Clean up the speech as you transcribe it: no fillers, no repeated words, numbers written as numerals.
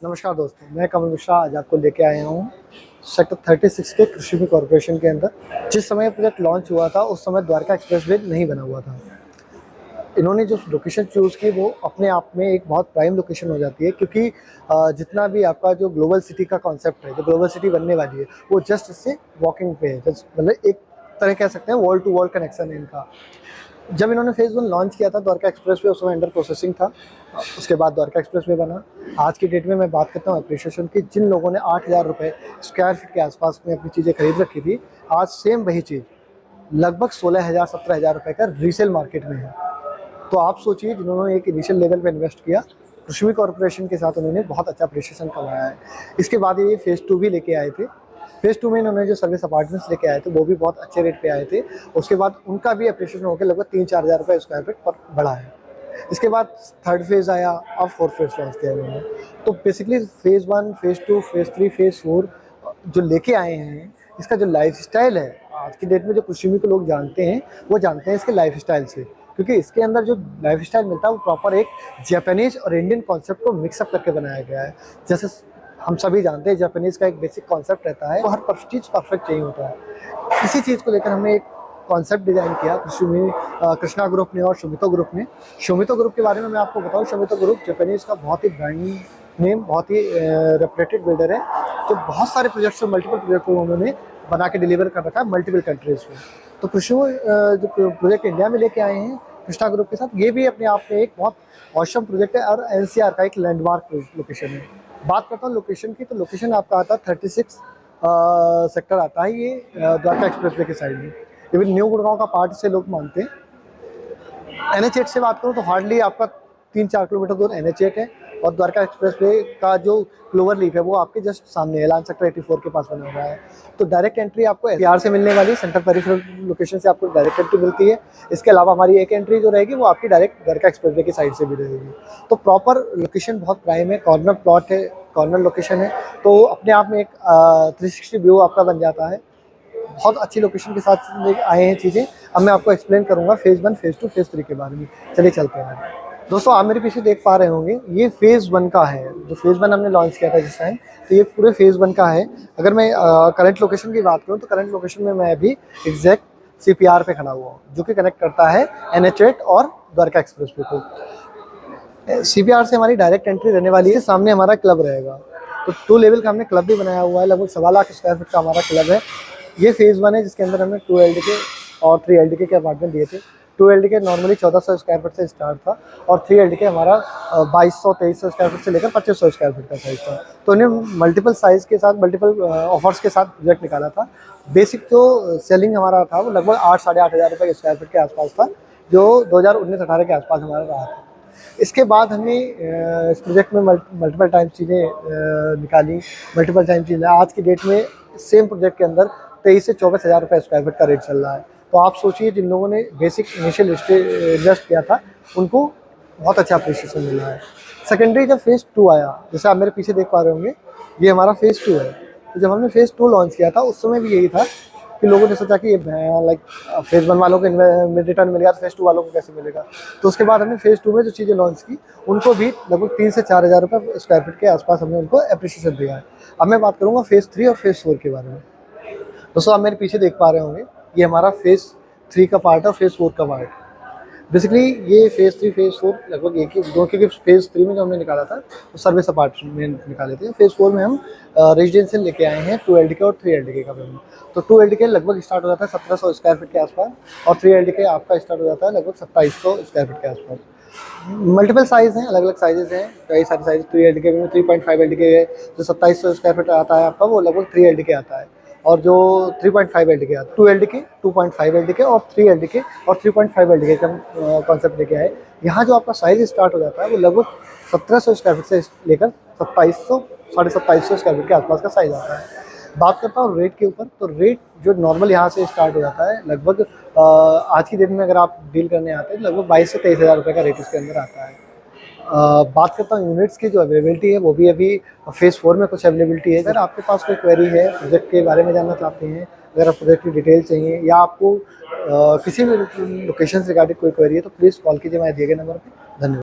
नमस्कार दोस्तों, मैं कमल मिश्रा आज आपको लेके आया हूँ सेक्टर 36 के कृषि कॉर्पोरेशन के अंदर। जिस समय प्रोजेक्ट लॉन्च हुआ था उस समय द्वारका एक्सप्रेसवे नहीं बना हुआ था। इन्होंने जो लोकेशन चूज़ की वो अपने आप में एक बहुत प्राइम लोकेशन हो जाती है, क्योंकि जितना भी आपका जो ग्लोबल सिटी का कॉन्सेप्ट है, जो ग्लोबल सिटी बनने वाली है, वो जस्ट इससे वॉकिंग पे है। जस्ट मतलब एक तरह कह सकते हैं वॉल टू वॉल कनेक्शन है इनका। जब इन्होंने फेज़ 1 लॉन्च किया था द्वारका एक्सप्रेसवे, उस समय अंडर प्रोसेसिंग था। उसके बाद द्वारका एक्सप्रेसवे बना। आज की डेट में मैं बात करता हूँ एप्रिसिएशन की। जिन लोगों ने 8,000 रुपये स्क्वायर फीट के आसपास में अपनी चीज़ें खरीद रखी थी, आज सेम वही चीज़ लगभग 16,000 17,000 रुपये का रीसेल मार्केट में है। तो आप सोचिए, जिन्होंने एक इनिशियल लेवल पे इन्वेस्ट किया, कृषि कॉर्पोरेशन के साथ उन्होंने बहुत अच्छा एप्रिसिएशन कमाया है। इसके बाद ये फेज़ 2 भी लेके आए थे। फेज़ 2 में इन्होंने जो सर्विस अपार्टमेंट्स लेके आए थे वो भी बहुत अच्छे रेट पे आए थे। उसके बाद उनका भी एप्रिसिएशन होकर लगभग 3-4 हज़ार रुपये स्क्वायर फीट पर बढ़ा है। इसके बाद थर्ड फेज़ आया, अब फोर्थ फेज़ लॉन्च किया इन्होंने। तो basically phase 1, phase 2, phase 3, phase 4 जो लेके आए हैं, इसका जो लाइफस्टाइल है, आज की डेट में जो कृषि को लोग जानते हैं, वो जानते हैं इसके लाइफस्टाइल से। क्योंकि इसके अंदर जो लाइफस्टाइल मिलता है वो प्रॉपर एक जापानीज़ और इंडियन कॉन्सेप्ट को मिक्सअप करके बनाया गया है। जैसे हम सभी जानते हैं जापानीज़ का एक बेसिक कॉन्सेप्ट रहता है, वो हर चीज़ परफेक्ट चाहिए होता है। इसी चीज़ को लेकर हमने एक कॉन्सेप्ट डिज़ाइन किया कृषि में, कृष्णा ग्रुप ने और शोमितो ग्रुप ने। शोमितो ग्रुप के बारे में मैं आपको बताऊँ, शोमितो ग्रुप जापानीज़ का बहुत ही ब्रांड नेम, बहुत ही रेपुटेड बिल्डर है, जो बहुत सारे प्रोजेक्ट्स मल्टीपल प्रोजेक्ट को उन्होंने बना के डिलीवर कर रखा है मल्टीपल कंट्रीज़ में। तो कृषि जो प्रोजेक्ट इंडिया में लेके आए हैं कृष्णा ग्रुप के साथ, ये भी अपने आप में एक बहुत औसम प्रोजेक्ट है और एनसीआर का एक लैंडमार्क लोकेशन है। बात करता हूँ लोकेशन की, तो लोकेशन आपका आता है 36 सेक्टर आता है ये द्वारका एक्सप्रेसवे के साइड में। इवन न्यू गुड़गांव का पार्ट से लोग मानते हैं। NH8 से बात करूँ तो हार्डली आपका 3-4 किलोमीटर दूर NH8 है, और द्वारका एक्सप्रेसवे का जो क्लोवर लीफ है वो आपके जस्ट सामने है, एलान सेक्टर 84 के पास बना हुआ है। तो डायरेक्ट एंट्री आपको SPR से मिलने वाली है, सेंटर पेरिफेरल लोकेशन से आपको डायरेक्ट एंट्री मिलती है। इसके अलावा हमारी एक एंट्री जो रहेगी वो आपकी डायरेक्ट द्वारका एक्सप्रेसवे की साइड से भी रहेगी। तो प्रॉपर लोकेशन बहुत प्राइम है, कॉर्नर प्लॉट है, कॉर्नर लोकेशन है, तो अपने आप में एक 360 व्यू आपका बन जाता है। बहुत अच्छी लोकेशन के साथ आए हैं चीज़ें। अब मैं आपको एक्सप्लेन करूँगा फेज़ 1, फेज़ 2, फेज़ 3 के बारे में। चलिए चलते हैं। दोस्तों, आप मेरे पीछे देख पा रहे होंगे, ये फेज़ 1 का है। जो फेज़ 1 हमने लॉन्च किया था जिस टाइम, तो ये पूरे फेज़ 1 का है। अगर मैं करंट लोकेशन की बात करूँ तो करंट लोकेशन में मैं अभी एग्जैक्ट CPR पे खड़ा हुआ हूँ, जो कि कनेक्ट करता है NH8 और द्वारका एक्सप्रेसवे को। CPR से हमारी डायरेक्ट एंट्री रहने वाली है। सामने हमारा क्लब रहेगा, तो 2 लेवल का हमने क्लब भी बनाया हुआ है। लगभग 1.25 लाख स्क्वायर फीट का हमारा क्लब है। ये फेज़ 1 है, जिसके अंदर हमने 2 LDK और 3 LDK के अपार्टमेंट दिए थे। 2 LDK नॉर्मली 1400 स्क्वायर फीट से स्टार्ट था, और 3 LDK हमारा 2200-2300 स्क्वायर फीट से लेकर 2500 स्क्वायर फीट का साइज़ था। तो उन्हें मल्टीपल साइज़ के साथ, मल्टीपल ऑफर्स के साथ प्रोजेक्ट निकाला था। बेसिक जो सेलिंग हमारा था वो लगभग 8 साढ़े 8 हज़ार रुपये स्क्वायर फीट के आसपास था, जो 2019-18 के आसपास हमारा रहा था। इसके बाद हमने इस प्रोजेक्ट में मल्टीपल टाइम चीज़ें निकाली, मल्टीपल टाइम चीज़ें। आज की डेट में सेम प्रोजेक्ट के अंदर 23 से 24 हज़ार रुपये स्क्वायर फीट का रेट चल रहा है। तो आप सोचिए, जिन लोगों ने बेसिक इनिशियल इन्वेस्ट किया था उनको बहुत अच्छा अप्रिसिएशन मिला है। सेकेंडरी जब फेज़ 2 आया, जैसे आप मेरे पीछे देख पा रहे होंगे, ये हमारा फेज़ 2 है। तो जब हमने फेज़ 2 लॉन्च किया था उस समय भी यही था कि लोगों ने सोचा कि ये लाइक फेज़ 1 वालों को रिटर्न मिलेगा तो फेज़ 2 वालों को कैसे मिलेगा। तो उसके बाद हमने फेज़ 2 में जो चीज़ें लॉन्च की उनको भी लगभग 3 से 4 हज़ार रुपये स्क्वायर फीट के आसपास हमने उनको एप्रिसिएशन दिया है। अब मैं बात करूँगा फेज़ 3 और फेज़ 4 के बारे में। दोस्तों, आप मेरे पीछे देख पा रहे होंगे, ये हमारा फेज़ 3 का पार्ट है और फेज़ 4 का पार्ट। बेसिकली ये फेज़ 3, फेज़ 4 लगभग एक ही दो, क्योंकि फेज़ 3 में जो हमने निकाला था वो सर्विस अपार्टमेंट निकाले थे। फेज़ 4 में हम रेजिडेंशियल लेके आए हैं 2 LDK और 3 LDK का पेमेंट। तो 2 LDK लगभग स्टार्ट हो जाता है 1700 स्क्वायर फीट के आसपास, और 3 LDK आपका स्टार्ट हो जाता है लगभग 2700 स्क्वायर फीट के आसपास। मल्टीपल साइज़ हैं, अलग अलग साइजेज़ हैं, कई सारे साइज़। 3 LDK में 3.5 LDK है, जो 2700 स्क्वायर फीट आता है आपका, वो लगभग 3 LDK आता है। और जो 3.5 LDK आता है, 2 LDK, 2.5 LDK और 3 LDK और 3.5 LDK का कॉन्सेप्ट लेके आए। यहाँ जो आपका साइज़ स्टार्ट हो जाता है वो लगभग 1700 स्क्वायर फीट से लेकर 2700 साढ़े 2700 स्क्वायर फीट के आसपास का साइज़ आता है। बात करता हूँ रेट के ऊपर, तो रेट जो नॉर्मल यहाँ से स्टार्ट हो जाता है लगभग आज की डेट में अगर आप डील करने आते हैं लगभग 22 से 23 हज़ार रुपये का रेट इसके अंदर आता है। बात करता हूँ यूनिट्स की, जो अवेलेबिलिटी है वो भी अभी फेज़ 4 में कुछ अवेलेबिलिटी है। अगर आपके पास कोई क्वेरी है, प्रोजेक्ट के बारे में जानना चाहते हैं, अगर आप प्रोजेक्ट की डिटेल चाहिए, या आपको किसी भी लोकेशन से रिगार्डिंग कोई क्वेरी है, तो प्लीज़ कॉल कीजिए हमारे दिए गए नंबर पर। धन्यवाद।